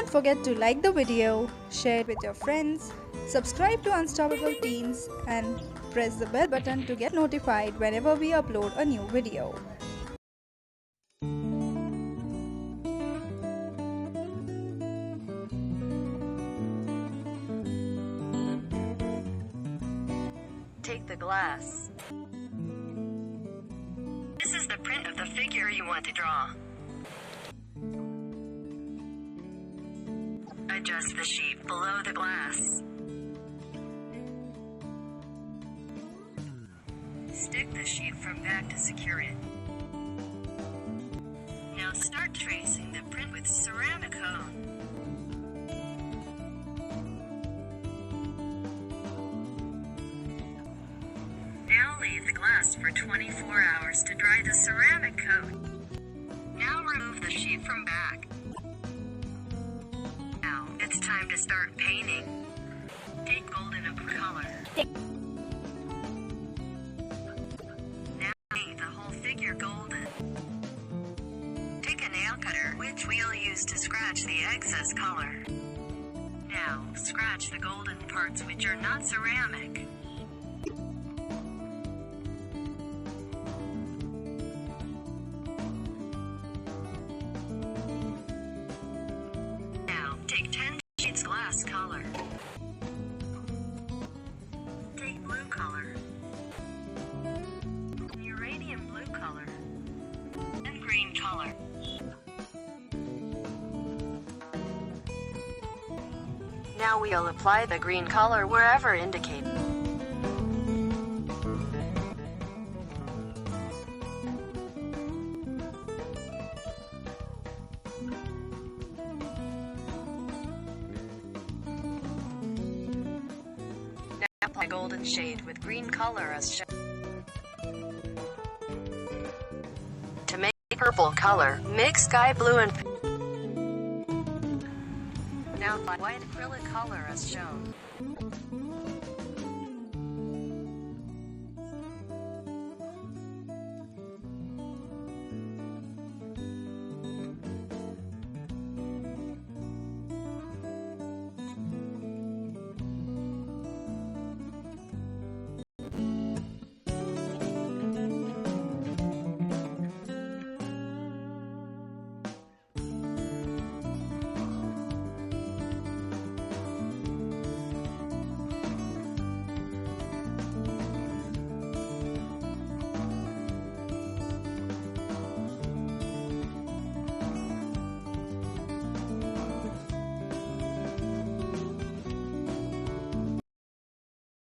Don't forget to like the video, share it with your friends, subscribe to Unstoppable Teens and press the bell button to get notified whenever we upload a new video. Take the glass. This is the print of the figure you want to draw. Adjust the sheet below the glass. Stick the sheet from back to secure it. Now start tracing the print with ceramic cone. Now leave the glass for 24 hours to dry the ceramic coat. Now remove the sheet from back. Now it's time to start painting. Take golden ochre color. Now paint the whole figure golden. Take a nail cutter, which we'll use to scratch the excess color. Now scratch the golden parts which are not ceramic. Take 10 sheets glass color. Take blue color, uranium blue color, and green color. Now we'll apply the green color wherever indicated. Apply golden shade with green color as shown. To make purple color, mix sky blue and now apply white acrylic color as shown.